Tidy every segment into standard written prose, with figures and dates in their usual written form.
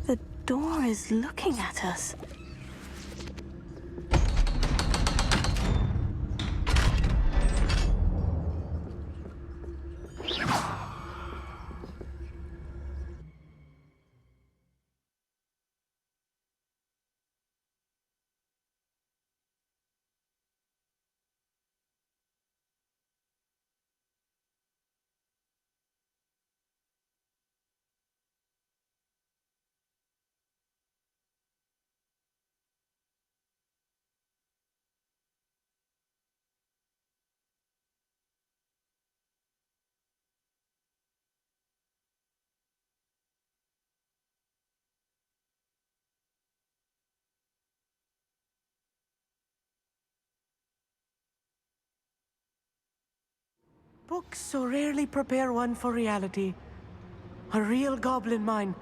The door is looking at us. Books so rarely prepare one for reality. A real goblin mine.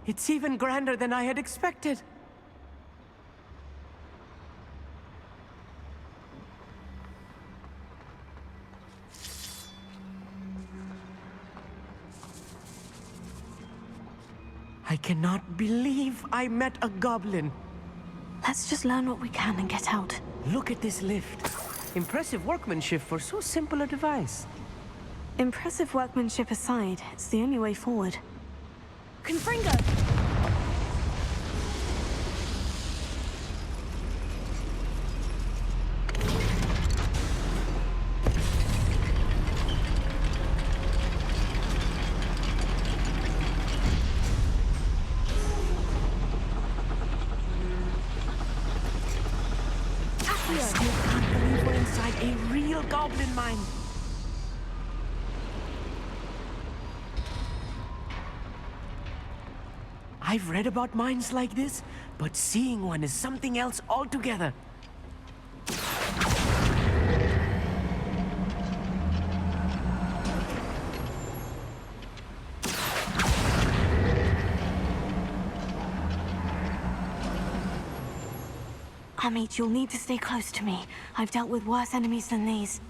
It's even grander than I had expected. I cannot believe I met a goblin. Let's just learn what we can and get out. Look at this lift. Impressive workmanship for so simple a device. Impressive workmanship aside, it's the only way forward. Confringo! I still can't believe we're inside a real goblin mine. I've read about mines like this, but seeing one is something else altogether. Amit, you'll need to stay close to me. I've dealt with worse enemies than these.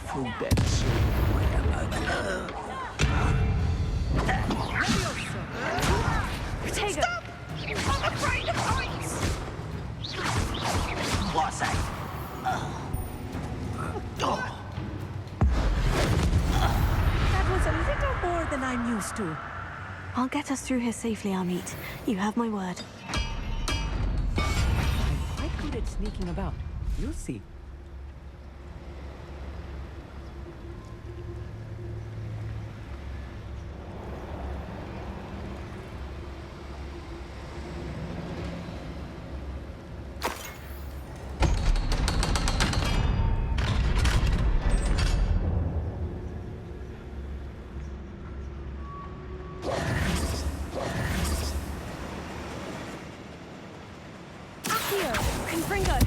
Full dead soul. Stop! I'm afraid of heights! What's that? That was a little more than I'm used to. I'll get us through here safely, Amit. You have my word. I'm quite good at sneaking about. You'll see. Confringo!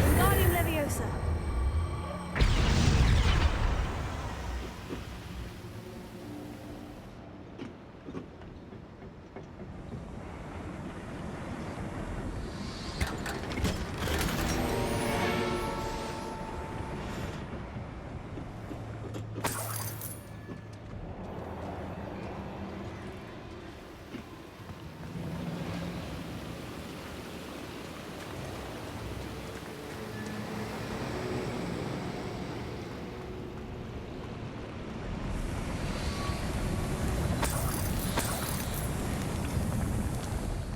Wingardium Leviosa!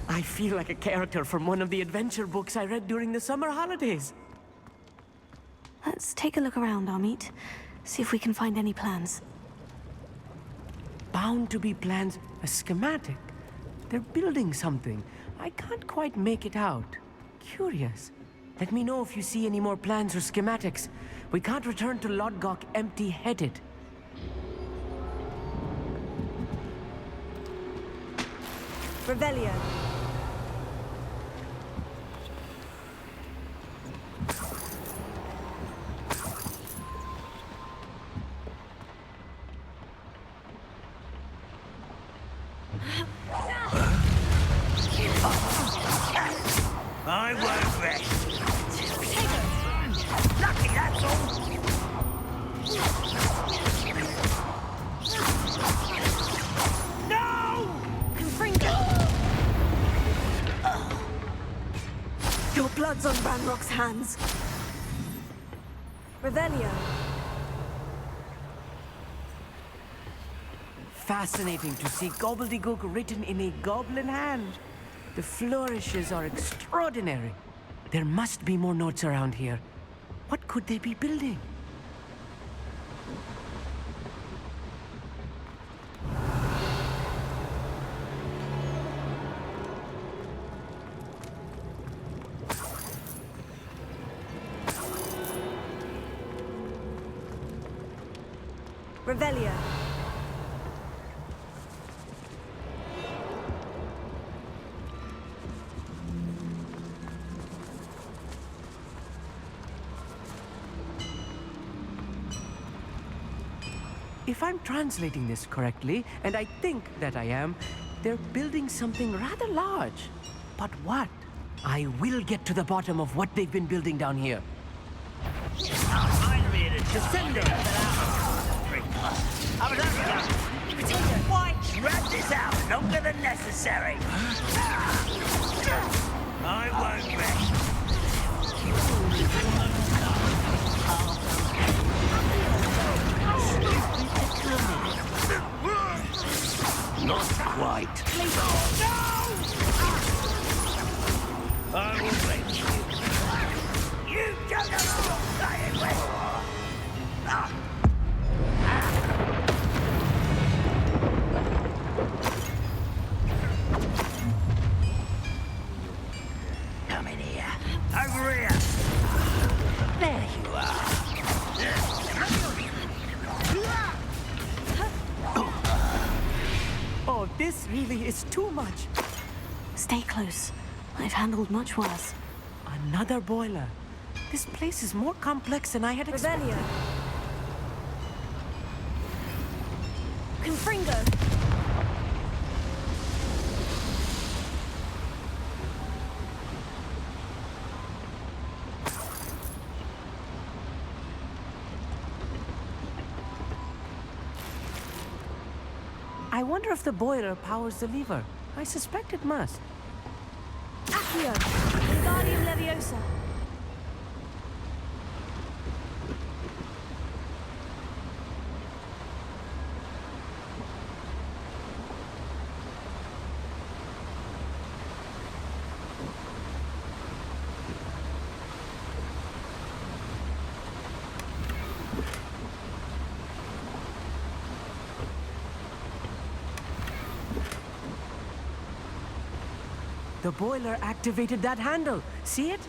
I feel like a character from one of the adventure books I read during the summer holidays. Let's take a look around, Amit. See if we can find any plans. Bound to be plans, a schematic. They're building something. I can't quite make it out. Curious. Let me know if you see any more plans or schematics. We can't return to Lodgok empty-headed. Revelio. I won't rest. Lucky, that's all. No! Confringo! Your blood's on Ranrock's hands. Revelio. Fascinating to see gobbledygook written in a goblin hand. The flourishes are extraordinary. There must be more notes around here. What could they be building? Revelio. If I'm translating this correctly, and I think that I am, they're building something rather large. But what? I will get to the bottom of what they've been building down here. I'm ready to descend it. Why drag this out longer than necessary? I won't rest. Not quite. No! I will break you. You don't know what I'm saying with. Come in here. Over here. There you are. Oh, this really is too much. Stay close. I've handled much worse. Another boiler. This place is more complex than I had expected. Revelio. Confringo. I wonder if the boiler powers the lever. I suspect it must. Accio. Wingardium Leviosa. The boiler activated that handle. See it?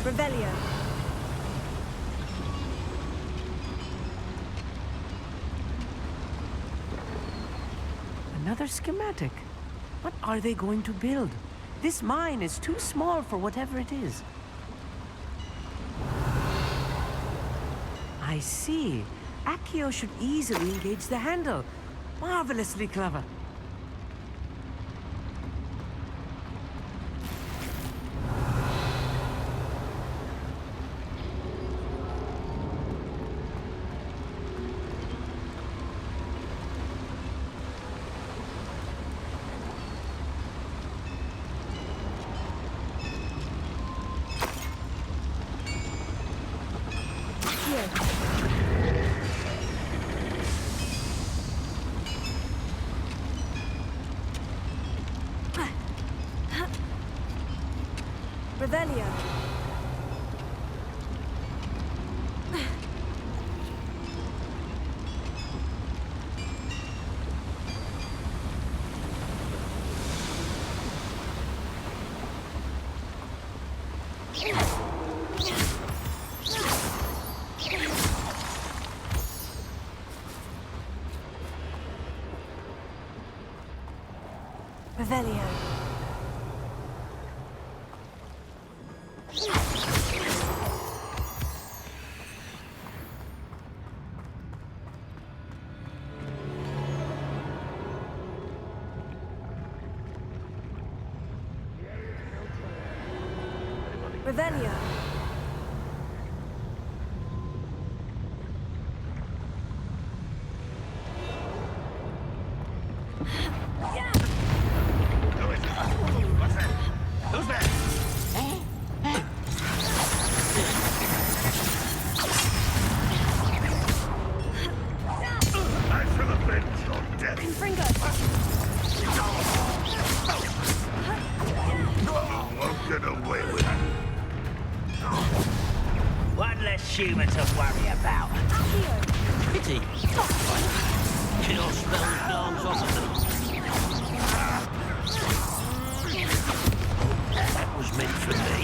Revelio. Another schematic. What are they going to build? This mine is too small for whatever it is. I see. Accio should easily engage the handle. Marvelously clever. Revelio. Revelio. Revelio. Who is it? What's that? Who's there? I shall avenge your death. Confringo. You won't get away with it. One less human to worry about. Accio. Pity. Kill spells dogs off of them. That was meant for me.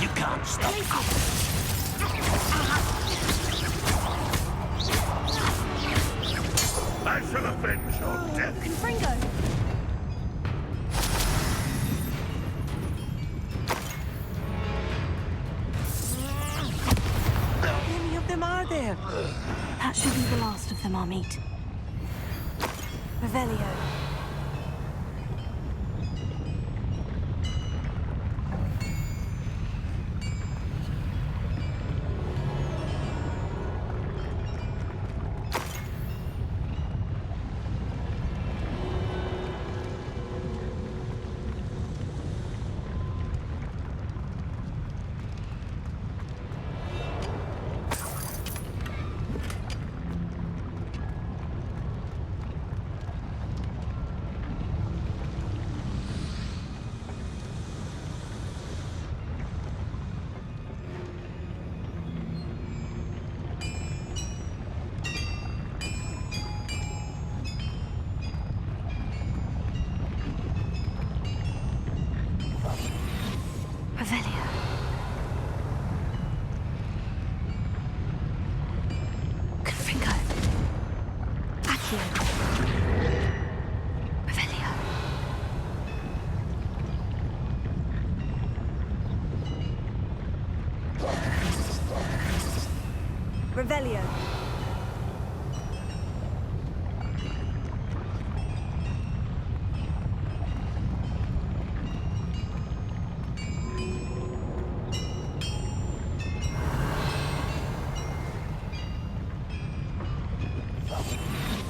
You can't stop. I shall avenge your death. Confringo. How many of them are there? That should be the last of them, our meet. Revelio. Revelio. Confringo. Accio. Revelio. Revelio.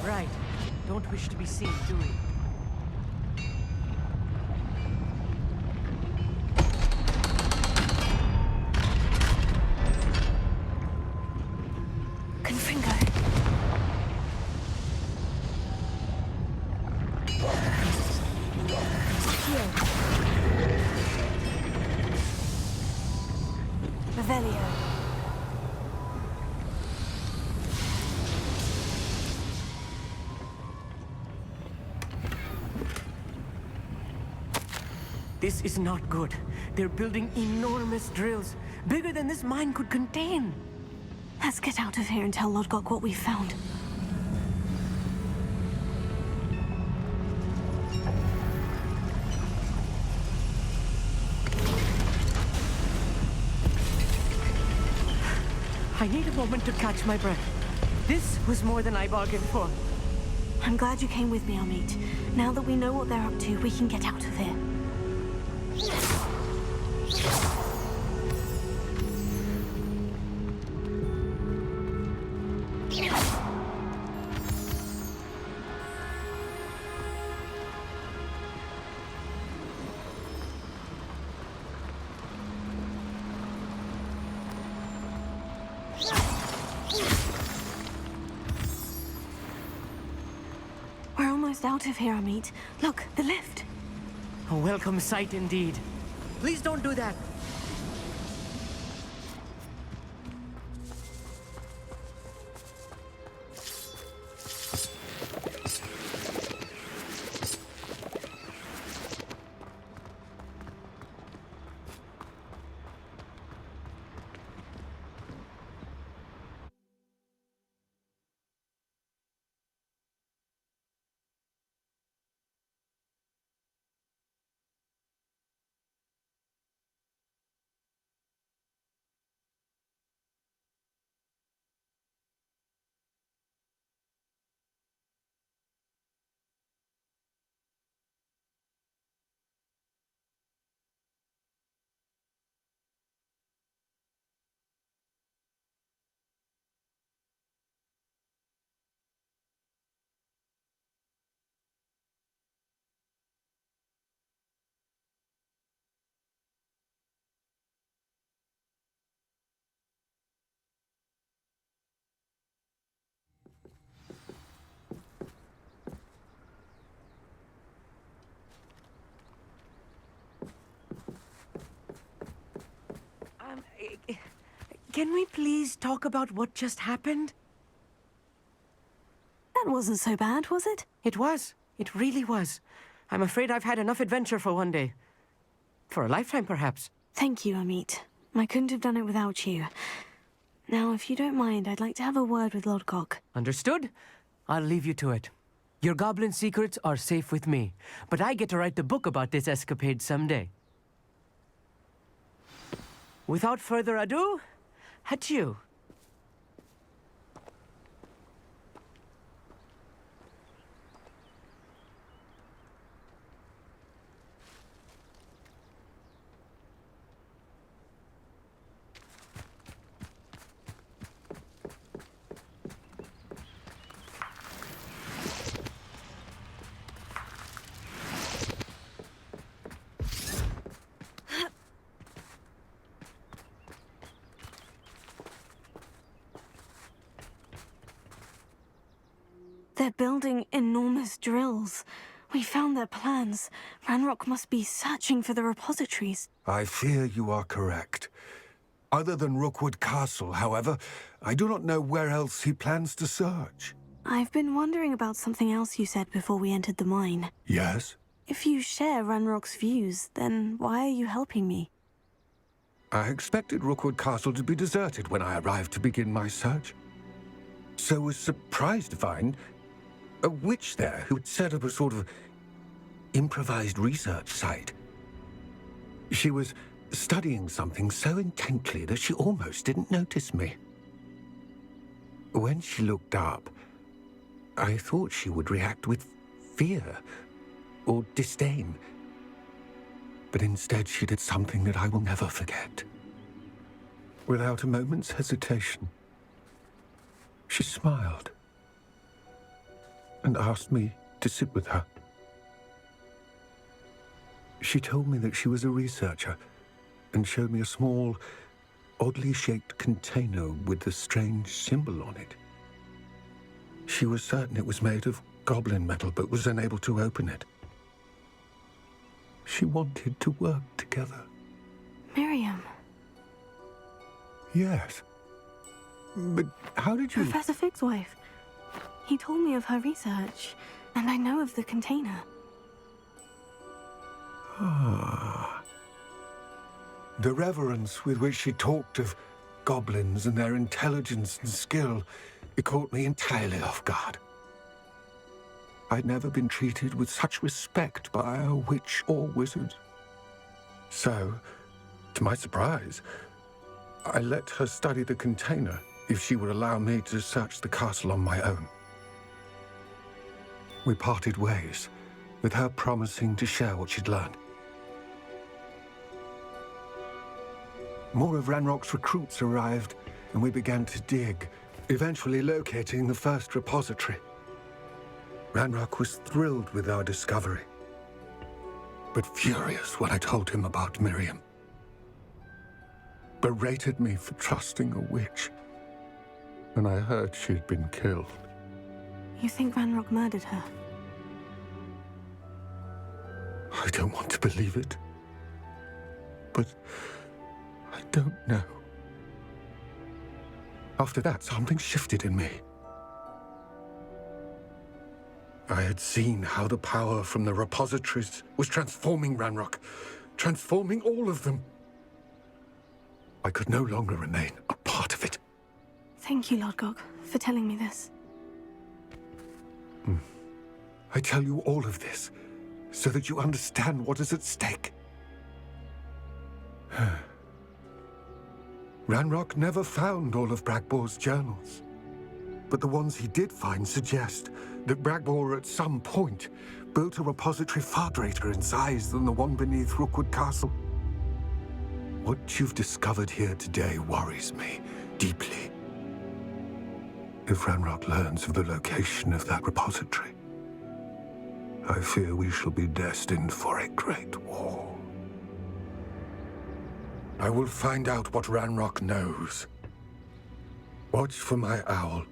Right. Don't wish to be seen, do we? Confringo. Accio. Revelio. This is not good. They're building enormous drills, bigger than this mine could contain. Let's get out of here and tell Lodgok what we found. I need a moment to catch my breath. This was more than I bargained for. I'm glad you came with me, Amit. Now that we know what they're up to, we can get out of here. almost out of here, Amit. Look, the lift. A welcome sight indeed. Please don't do that. Can we please talk about what just happened? That wasn't so bad, was it? It was. It really was. I'm afraid I've had enough adventure for one day. For a lifetime, perhaps. Thank you, Amit. I couldn't have done it without you. Now, if you don't mind, I'd like to have a word with Lodgok. Understood? I'll leave you to it. Your goblin secrets are safe with me, but I get to write the book about this escapade someday. Without further ado, adieu. They're building enormous drills. We found their plans. Ranrock must be searching for the repositories. I fear you are correct. Other than Rookwood Castle, however, I do not know where else he plans to search. I've been wondering about something else you said before we entered the mine. Yes? If you share Ranrock's views, then why are you helping me? I expected Rookwood Castle to be deserted when I arrived to begin my search. So was surprised to find a witch there who had set up a sort of improvised research site. She was studying something so intently that she almost didn't notice me. When she looked up, I thought she would react with fear or disdain. But instead she did something that I will never forget. Without a moment's hesitation, she smiled and asked me to sit with her. She told me that she was a researcher and showed me a small, oddly shaped container with a strange symbol on it. She was certain it was made of goblin metal, but was unable to open it. She wanted to work together. Miriam. Yes. But how did you... Professor Fig's wife. He told me of her research, and I know of the container. Ah. The reverence with which she talked of goblins and their intelligence and skill, it caught me entirely off guard. I'd never been treated with such respect by a witch or wizard. So, to my surprise, I let her study the container if she would allow me to search the castle on my own. We parted ways, with her promising to share what she'd learned. More of Ranrock's recruits arrived, and we began to dig, eventually locating the first repository. Ranrock was thrilled with our discovery, but furious when I told him about Miriam. Berated me for trusting a witch, and I heard she'd been killed. You think Ranrock murdered her? I don't want to believe it. But I don't know. After that, something shifted in me. I had seen how the power from the repositories was transforming Ranrock, transforming all of them. I could no longer remain a part of it. Thank you, Lord Gog, for telling me this. I tell you all of this so that you understand what is at stake. Ranrock never found all of Bragbor's journals, but the ones he did find suggest that Bragbor at some point built a repository far greater in size than the one beneath Rookwood Castle. What you've discovered here today worries me deeply. If Ranrock learns of the location of that repository, I fear we shall be destined for a great war. I will find out what Ranrock knows. Watch for my owl.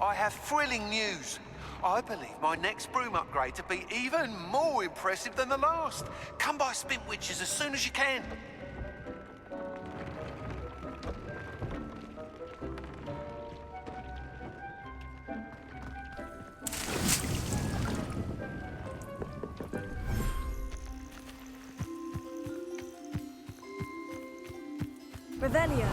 I have thrilling news. I believe my next broom upgrade to be even more impressive than the last. Come by Spintwitches as soon as you can. Revelio.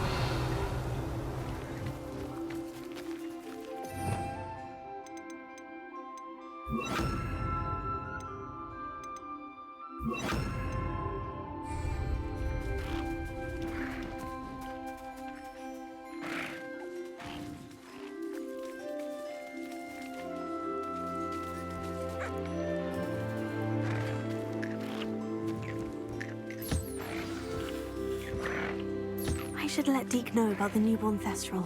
I should let Deke know about the newborn Thestral.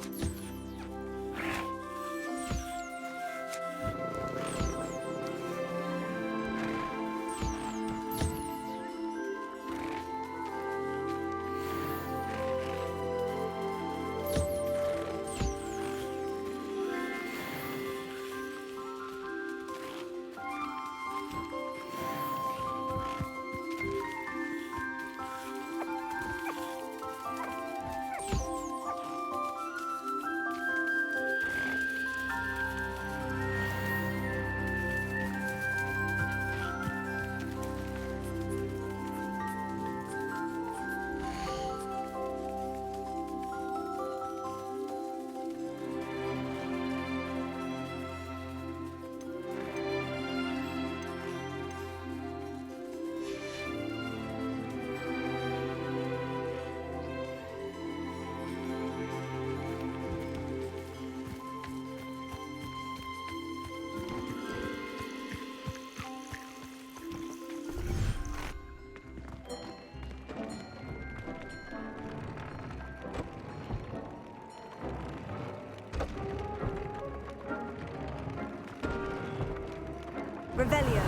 Revelio.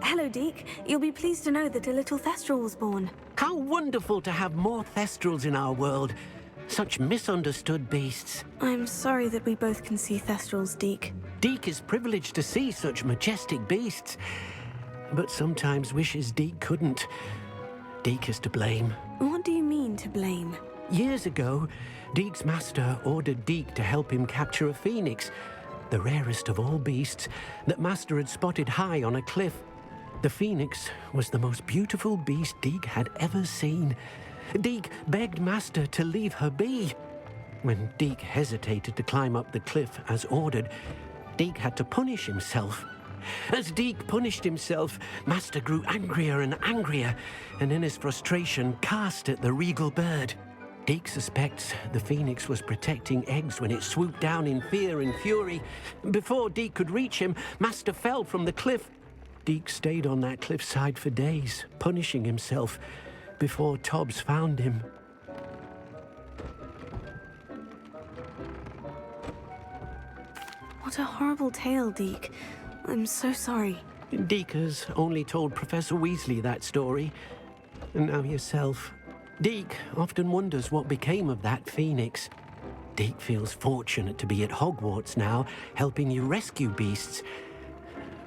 Hello, Deke. You'll be pleased to know that a little Thestral was born. How wonderful to have more Thestrals in our world. Such misunderstood beasts. I'm sorry that we both can see Thestrals, Deke. Deke is privileged to see such majestic beasts, but sometimes wishes Deke couldn't. Deke is to blame. What do you mean, to blame? Years ago, Deke's master ordered Deke to help him capture a phoenix, the rarest of all beasts that master had spotted high on a cliff. The phoenix was the most beautiful beast Deke had ever seen. Deke begged master to leave her be. When Deke hesitated to climb up the cliff as ordered, Deke had to punish himself. As Deke punished himself, master grew angrier and angrier, and in his frustration cast at the regal bird. Deke suspects the phoenix was protecting eggs when it swooped down in fear and fury. Before Deke could reach him, master fell from the cliff. Deke stayed on that cliffside for days, punishing himself, before Tobbs found him. What a horrible tale, Deke. I'm so sorry. Deke has only told Professor Weasley that story, and now yourself. Deke often wonders what became of that phoenix. Deke feels fortunate to be at Hogwarts now, helping you rescue beasts.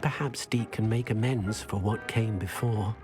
Perhaps Deke can make amends for what came before.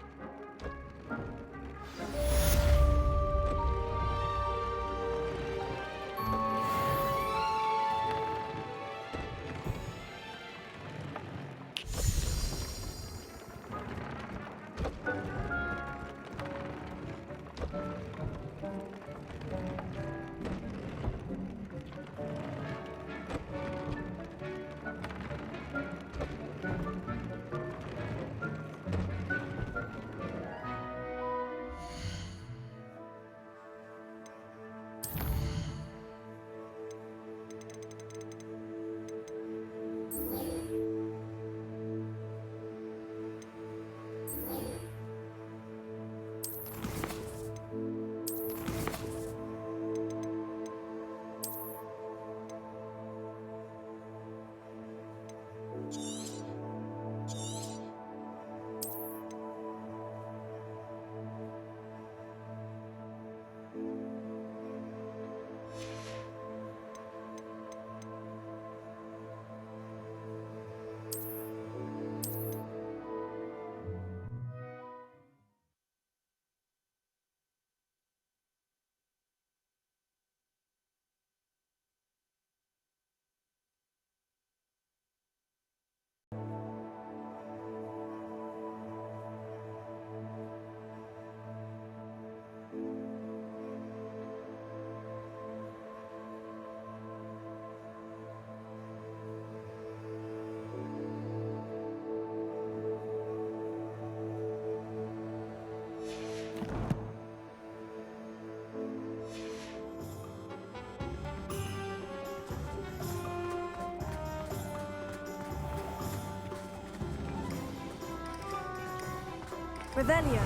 Revelio.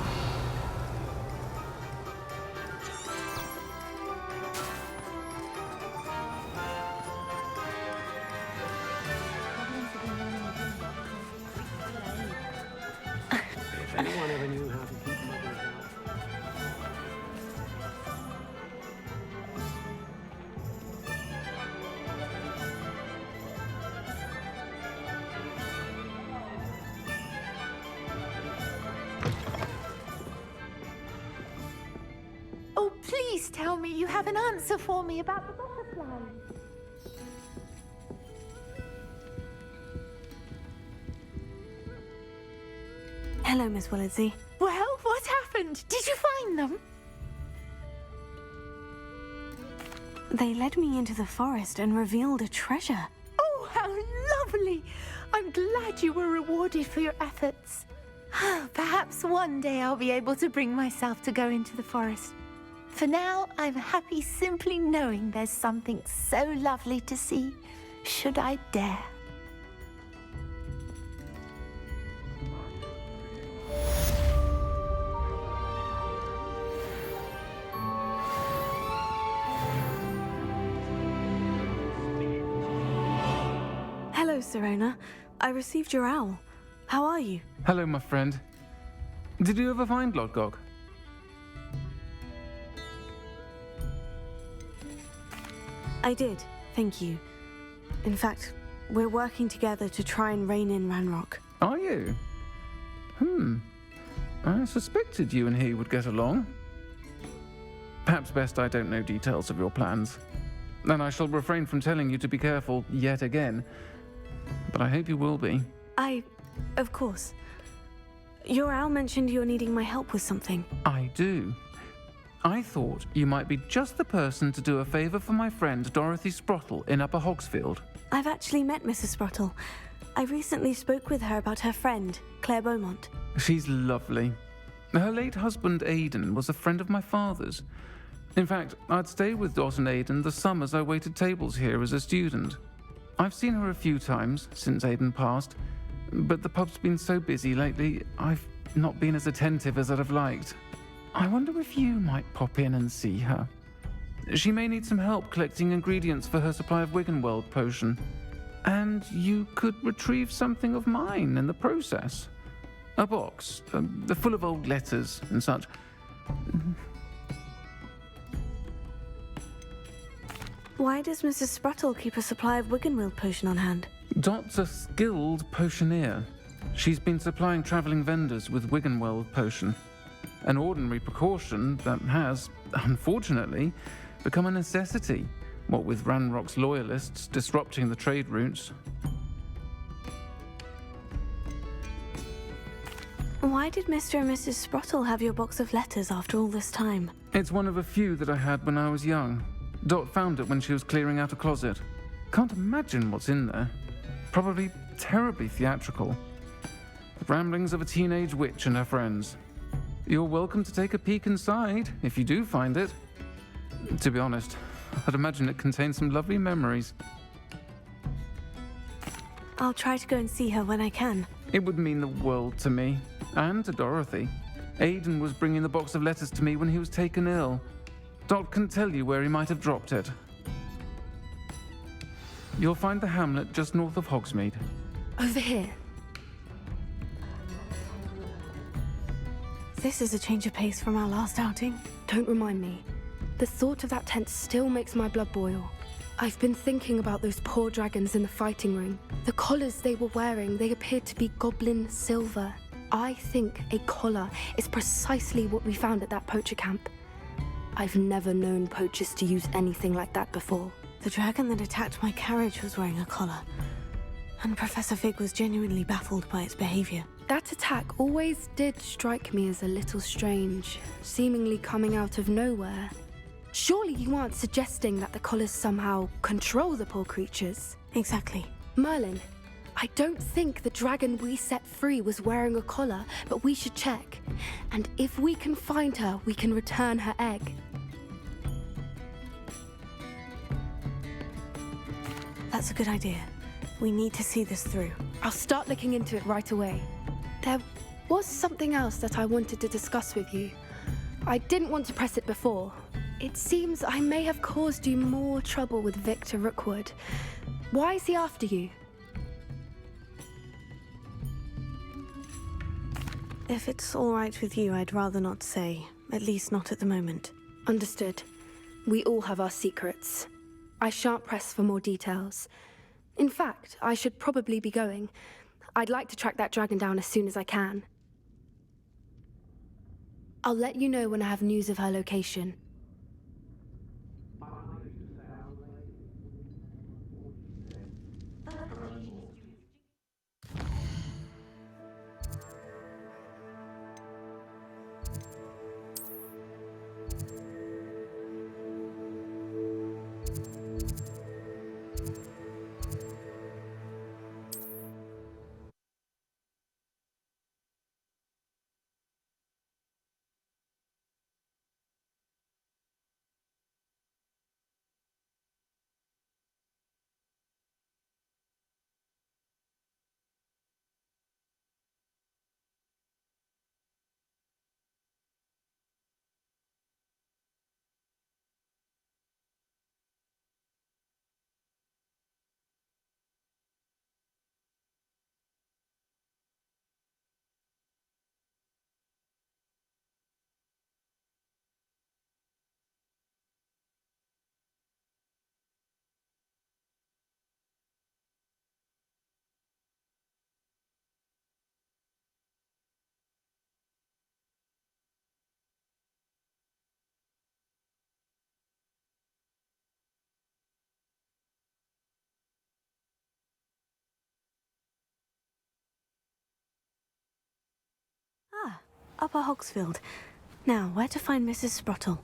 If anyone ever knew how to keep mothers out. Oh, please tell me you have an answer for me about the butterflies. Hello, Miss Willardsey. Well, what happened? Did you find them? They led me into the forest and revealed a treasure. Oh, how lovely! I'm glad you were rewarded for your efforts. Perhaps one day I'll be able to bring myself to go into the forest. For now, I'm happy simply knowing there's something so lovely to see, should I dare. Serena. I received your owl. How are you? Hello, my friend. Did you ever find Lodgok? I did, thank you. In fact, we're working together to try and rein in Ranrock. Are you? I suspected you and he would get along. Perhaps best I don't know details of your plans. And I shall refrain from telling you to be careful yet again. But I hope you will be. Of course. Your owl mentioned you're needing my help with something. I do. I thought you might be just the person to do a favour for my friend Dorothy Sprottle in Upper Hogsfield. I've actually met Mrs. Sprottle. I recently spoke with her about her friend, Claire Beaumont. She's lovely. Her late husband Aidan was a friend of my father's. In fact, I'd stay with Dot and Aidan the summers I waited tables here as a student. I've seen her a few times since Aidan passed, but the pub's been so busy lately, I've not been as attentive as I'd have liked. I wonder if you might pop in and see her. She may need some help collecting ingredients for her supply of Wiggenweld potion. And you could retrieve something of mine in the process. A box, full of old letters and such. Why does Mrs. Sprottle keep a supply of Wiggenweld potion on hand? Dot's a skilled potioneer. She's been supplying travelling vendors with Wiggenweld potion. An ordinary precaution that has, unfortunately, become a necessity, what with Ranrock's loyalists disrupting the trade routes. Why did Mr. and Mrs. Sprottle have your box of letters after all this time? It's one of a few that I had when I was young. Dot found it when she was clearing out a closet. Can't imagine what's in there. Probably terribly theatrical. The ramblings of a teenage witch and her friends. You're welcome to take a peek inside, if you do find it. To be honest, I'd imagine it contains some lovely memories. I'll try to go and see her when I can. It would mean the world to me, and to Dorothy. Aidan was bringing the box of letters to me when he was taken ill. Dot can tell you where he might have dropped it. You'll find the hamlet just north of Hogsmeade. Over here. This is a change of pace from our last outing. Don't remind me. The thought of that tent still makes my blood boil. I've been thinking about those poor dragons in the fighting ring. The collars they were wearing, they appeared to be goblin silver. I think a collar is precisely what we found at that poacher camp. I've never known poachers to use anything like that before. The dragon that attacked my carriage was wearing a collar. And Professor Fig was genuinely baffled by its behavior. That attack always did strike me as a little strange, seemingly coming out of nowhere. Surely you aren't suggesting that the collars somehow control the poor creatures? Exactly. Merlin, I don't think the dragon we set free was wearing a collar, but we should check. And if we can find her, we can return her egg. That's a good idea. We need to see this through. I'll start looking into it right away. There was something else that I wanted to discuss with you. I didn't want to press it before. It seems I may have caused you more trouble with Victor Rookwood. Why is he after you? If it's all right with you, I'd rather not say. At least not at the moment. Understood. We all have our secrets. I shan't press for more details. In fact, I should probably be going. I'd like to track that dragon down as soon as I can. I'll let you know when I have news of her location. Upper Hogsfield. Now, where to find Mrs. Sprottle?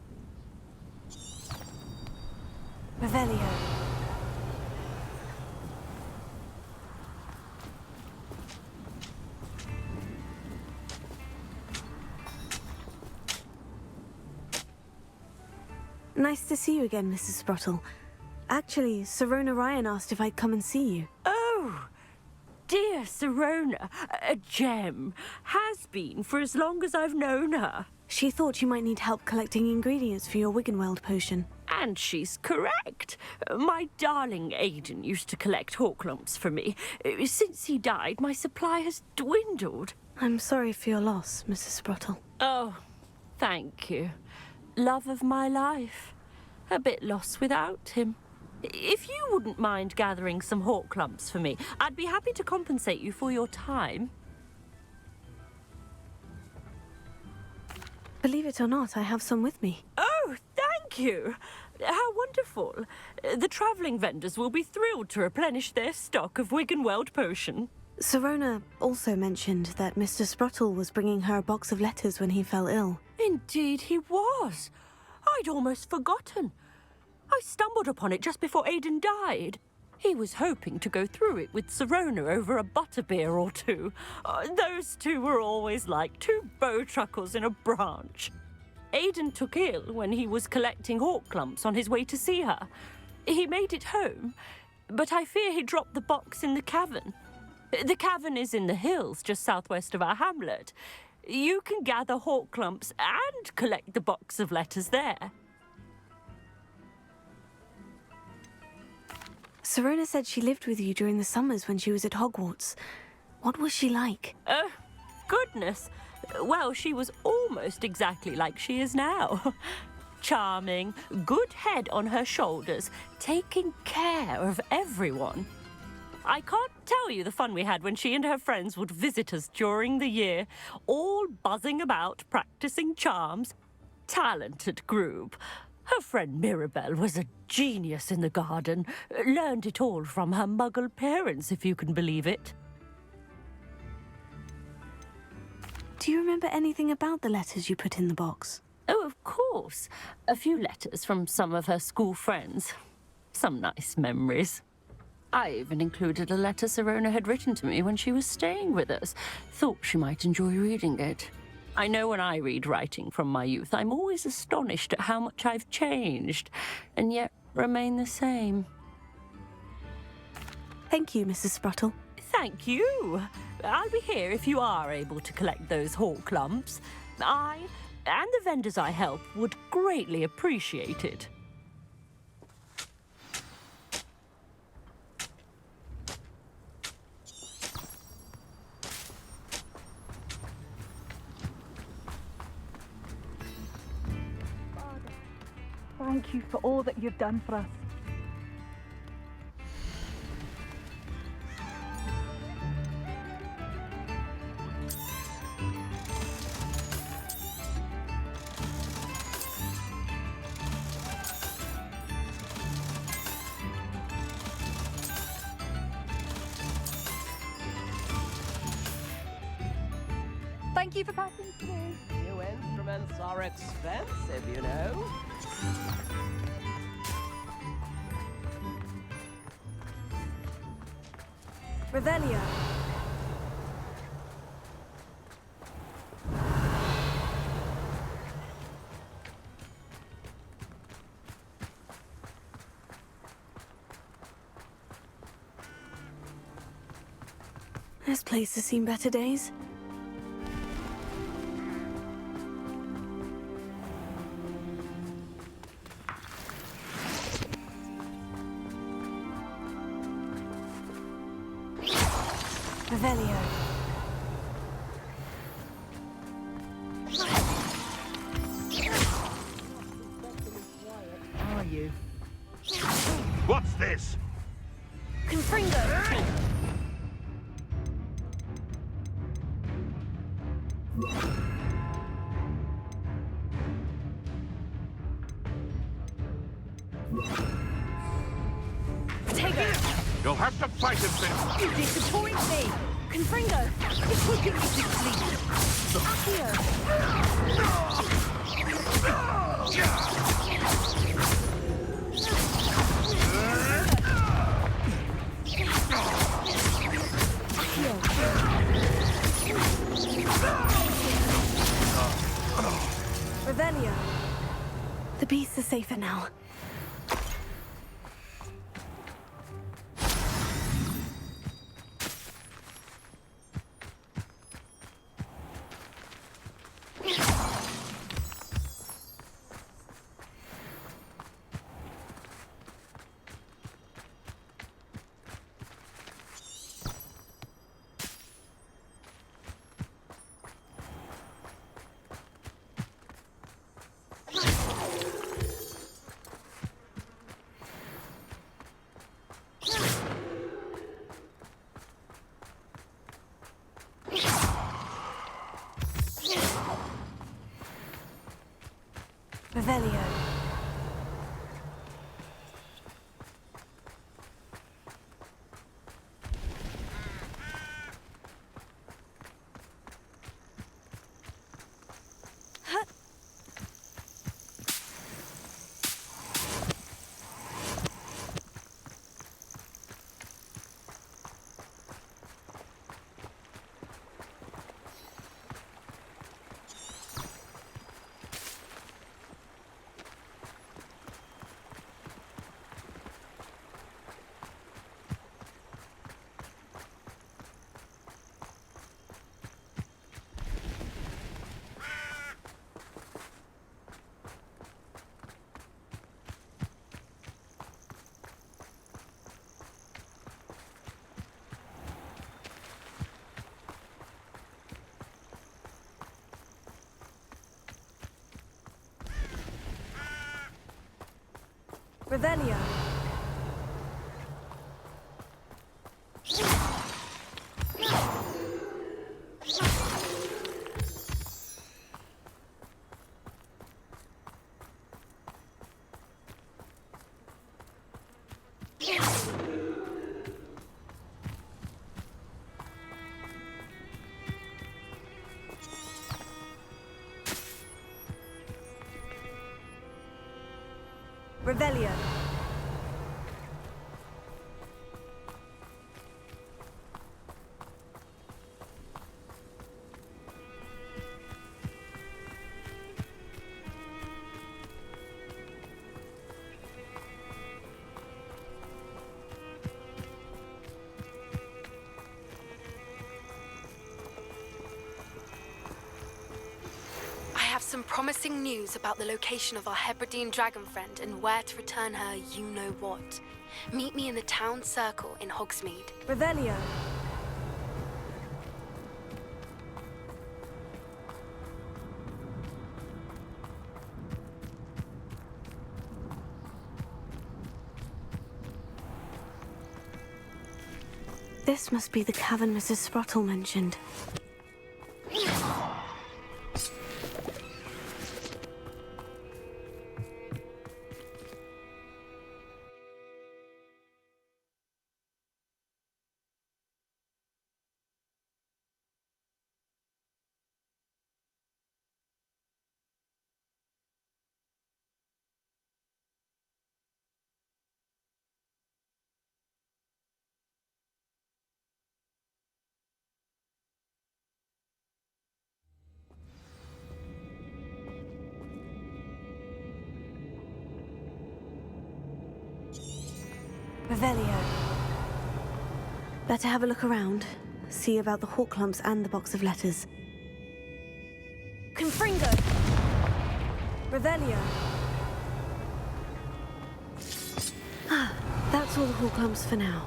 Revelio. Nice to see you again, Mrs. Sprottle. Actually, Sirona Ryan asked if I'd come and see you. Oh, dear Sirona, a gem. Has been for as long as I've known her. She thought you might need help collecting ingredients for your Wiggenweld potion. And she's correct. My darling Aidan used to collect Horklumps for me. Since he died, my supply has dwindled. I'm sorry for your loss, Mrs. Sprottle. Oh, thank you. Love of my life. A bit lost without him. If you wouldn't mind gathering some Horklumps for me, I'd be happy to compensate you for your time. Believe it or not, I have some with me. Oh, thank you. How wonderful. The travelling vendors will be thrilled to replenish their stock of Wiggenweld potion. Sirona also mentioned that Mr. Sprottle was bringing her a box of letters when he fell ill. Indeed he was. I'd almost forgotten. I stumbled upon it just before Aidan died. He was hoping to go through it with Sirona over a butterbeer or two. Those two were always like two bowtruckles in a branch. Aidan took ill when he was collecting Horklumps on his way to see her. He made it home, but I fear he dropped the box in the cavern. The cavern is in the hills just southwest of our hamlet. You can gather Horklumps and collect the box of letters there. Sirona said she lived with you during the summers when she was at Hogwarts. What was she like? Oh, goodness. Well, she was almost exactly like she is now. Charming, good head on her shoulders, taking care of everyone. I can't tell you the fun we had when she and her friends would visit us during the year, all buzzing about, practicing charms. Talented group. Her friend Mirabelle was a genius in the garden. Learned it all from her muggle parents, if you can believe it. Do you remember anything about the letters you put in the box? Oh, of course. A few letters from some of her school friends. Some nice memories. I even included a letter Sirona had written to me when she was staying with us. Thought she might enjoy reading it. I know when I read writing from my youth, I'm always astonished at how much I've changed, and yet remain the same. Thank you, Mrs. Sprottle. Thank you. I'll be here if you are able to collect those Horklumps. I and the vendors I help would greatly appreciate it. Thank you for all that you've done for us. Thank you for passing through. New instruments are expensive, you know. Revelio. This place has seen better days. Revelio. How are you? What's this? Confringo. Take it! You'll have to fight him, Finn. You disappoint me! Confringo! It could give me to sleep. Revelio. The beasts are safer now. Revelio. Revelio. Revelio. I have some promising news about the location of our Hebridean dragon friend and where to return her you-know-what. Meet me in the town circle in Hogsmeade. Revelio. This must be the cavern Mrs. Sprottle mentioned. Revelio. Better have a look around. See about the hawk lumps and the box of letters. Confringo! Revelio. Ah, that's all the hawk lumps for now.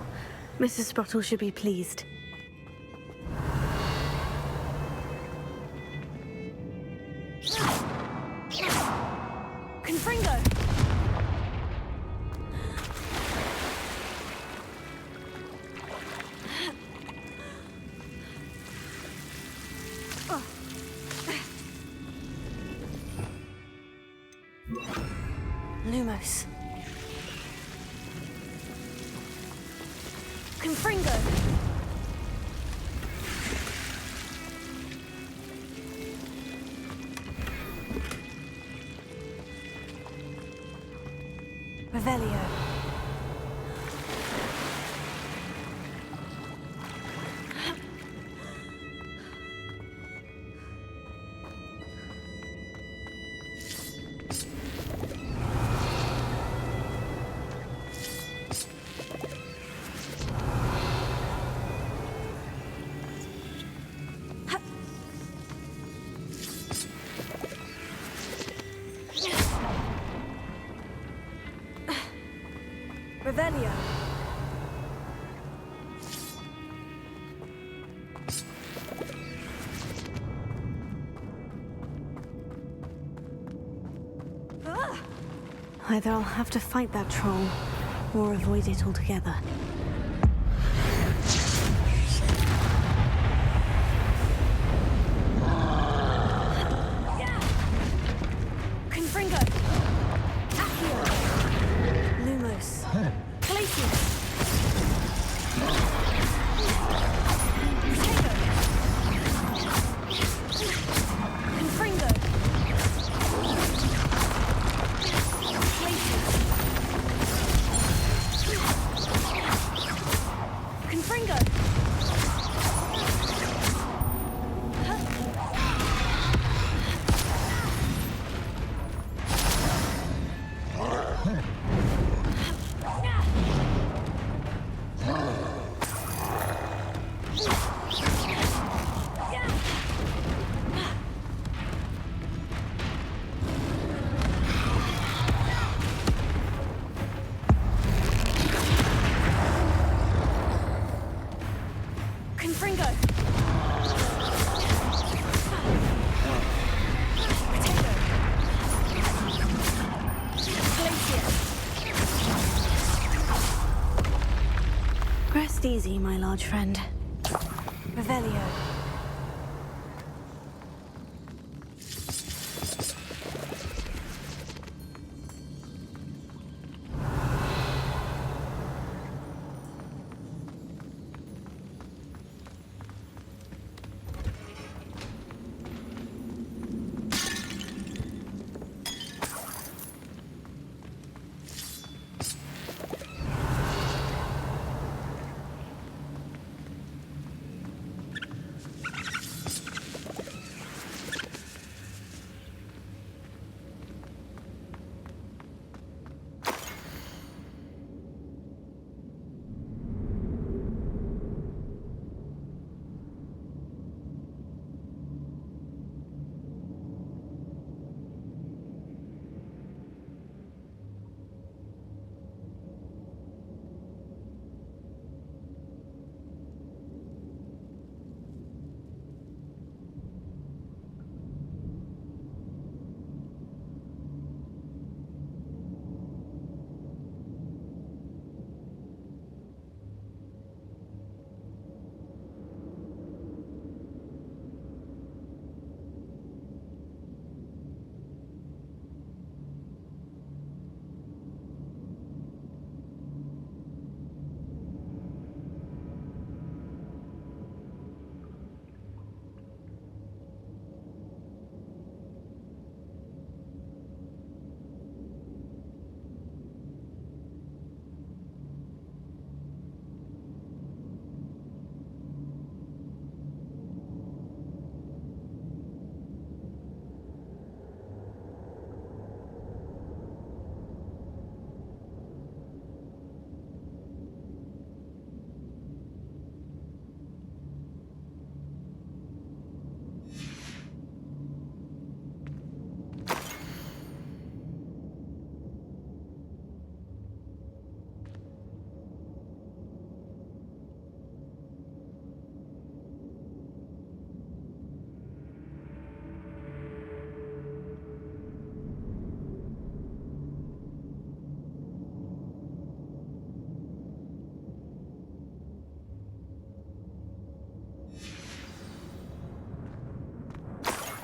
Mrs. Sprottle should be pleased. Confringo! Lumos. Confringo. Revelio. Revelio. Either I'll have to fight that troll, or avoid it altogether. Confringo! Accio! Lumos! Glacius! Potato! Confringo! Confringo! Confringo! Potato! Glacius! Rest easy, my large friend. Revelio.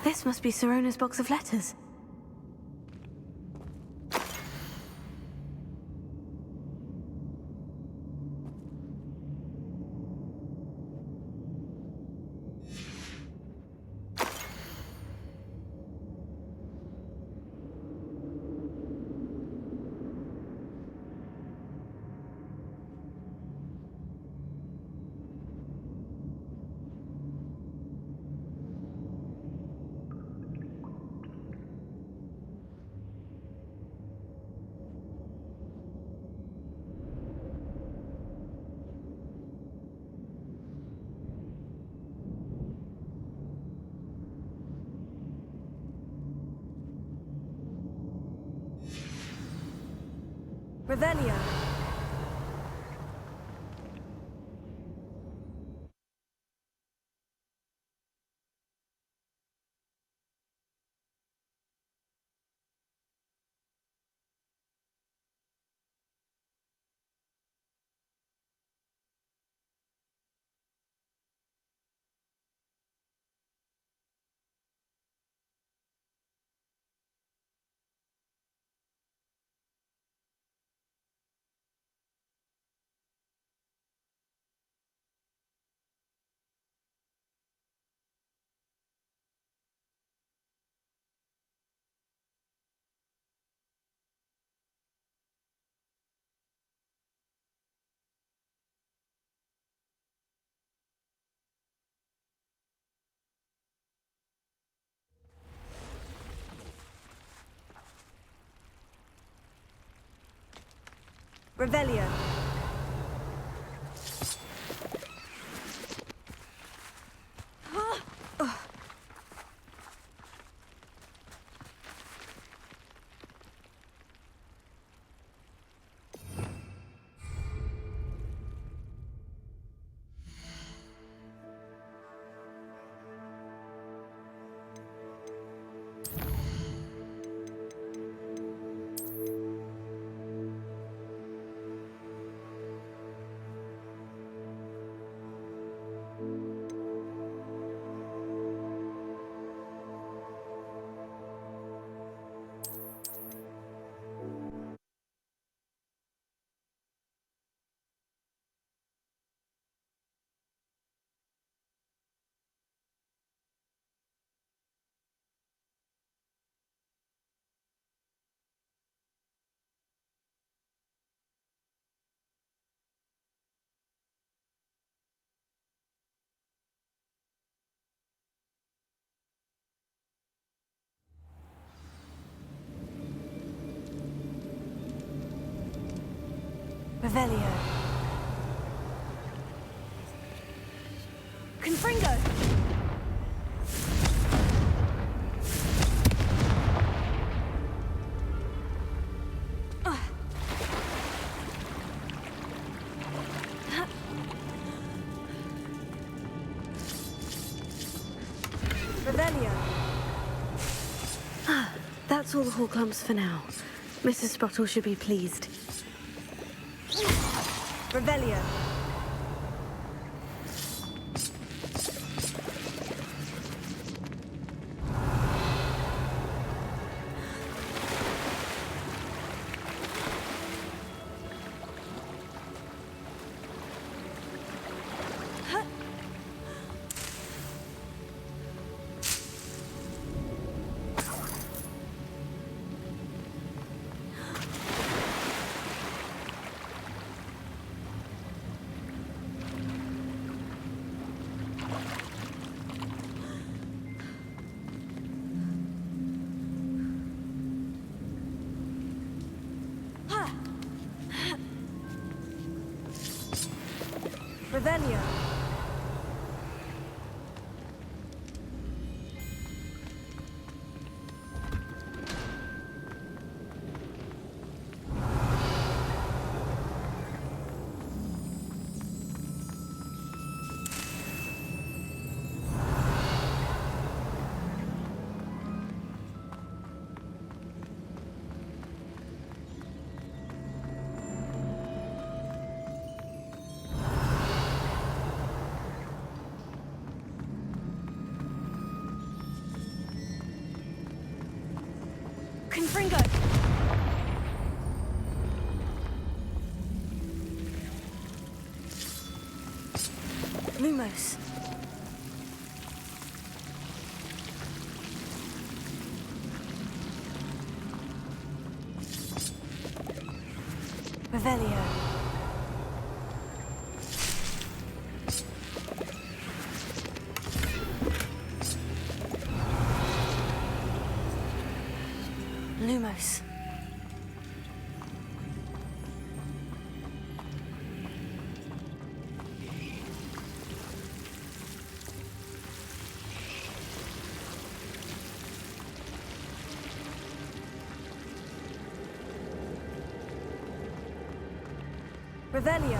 This must be Sirona's box of letters. Revelio. Revelio. Revelio. Confringo! Revelio. That's all the hall clumps for now. Mrs. Sprottle should be pleased. Revelio. Revelio. Confringo! Lumos. Revelio. Lumos. Revelio.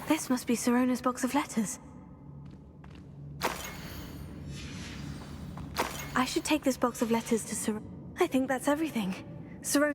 This must be Sirona's box of letters. I should take this box of letters to Sirona. I think that's everything. Sirona.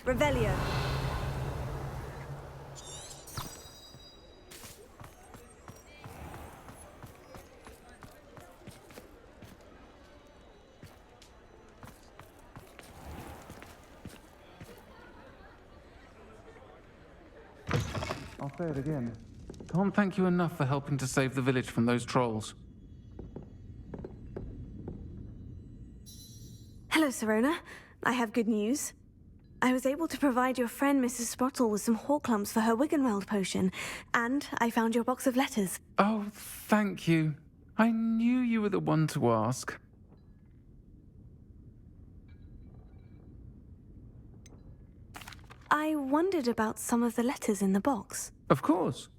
Revelio. I'll say it again. Can't thank you enough for helping to save the village from those trolls. Hello, Sirona. I have good news. I was able to provide your friend Mrs. Sprottle with some Horklumps for her Wiggenweld potion, and I found your box of letters. Oh, thank you. I knew you were the one to ask. I wondered about some of the letters in the box. Of course.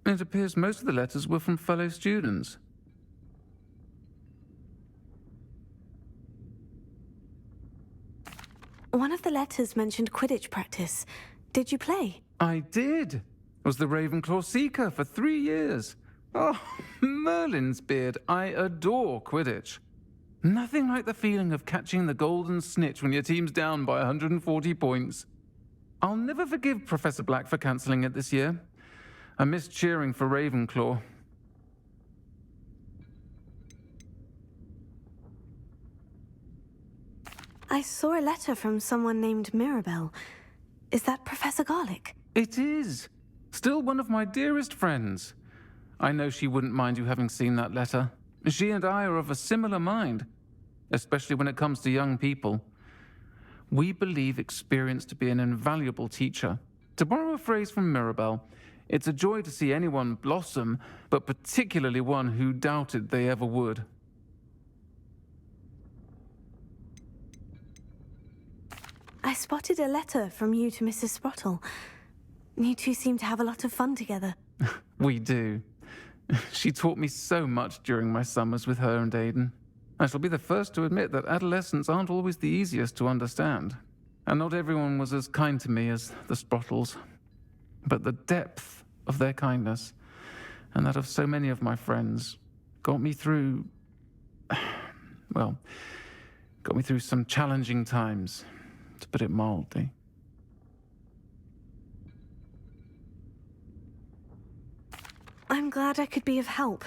It appears most of the letters were from fellow students. One of the letters mentioned Quidditch practice. Did you play? I did. Was the Ravenclaw Seeker for 3 years. Oh, Merlin's beard. I adore Quidditch. Nothing like the feeling of catching the golden snitch when your team's down by 140 points. I'll never forgive Professor Black for cancelling it this year. I missed cheering for Ravenclaw. I saw a letter from someone named Mirabelle. Is that Professor Garlick? It is. Still one of my dearest friends. I know she wouldn't mind you having seen that letter. She and I are of a similar mind, especially when it comes to young people. We believe experience to be an invaluable teacher. To borrow a phrase from Mirabelle, it's a joy to see anyone blossom, but particularly one who doubted they ever would. I spotted a letter from you to Mrs. Sprottle. You two seem to have a lot of fun together. We do. She taught me so much during my summers with her and Aiden. I shall be the first to admit that adolescents aren't always the easiest to understand. And not everyone was as kind to me as the Sprottles. But the depth of their kindness, and that of so many of my friends, got me through... well, got me through some challenging times, to put it mildly. I'm glad I could be of help.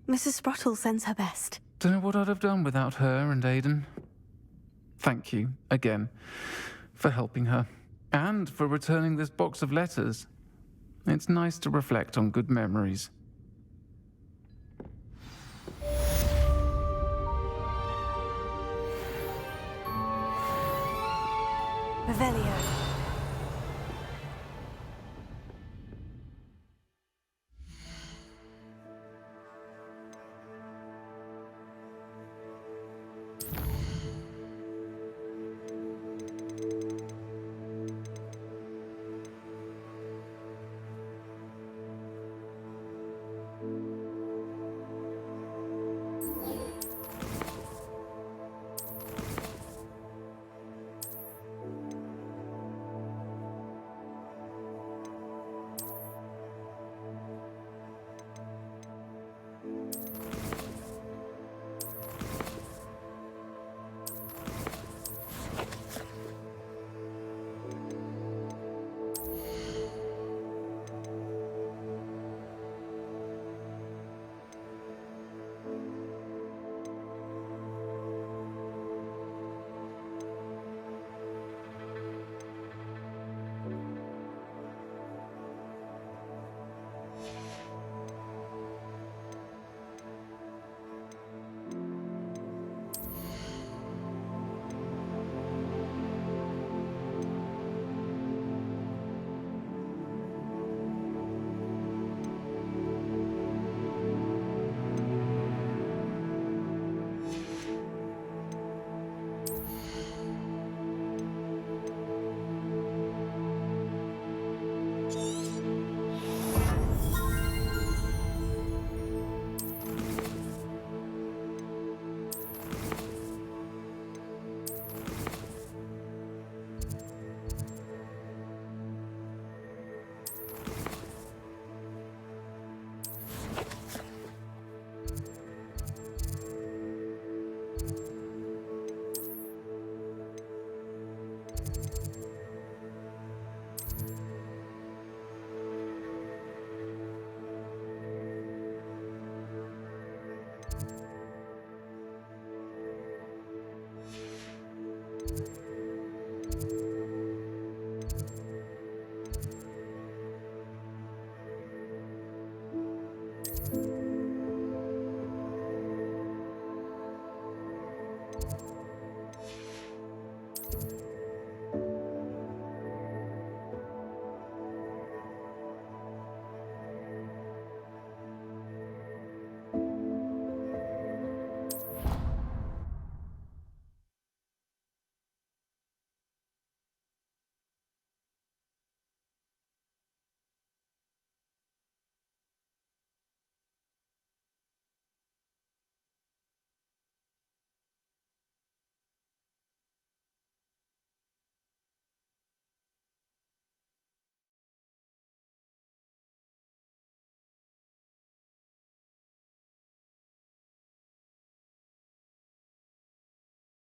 Mrs. Sprottle sends her best. Don't know what I'd have done without her and Aiden. Thank you, again, for helping her, and for returning this box of letters. It's nice to reflect on good memories. Revelio.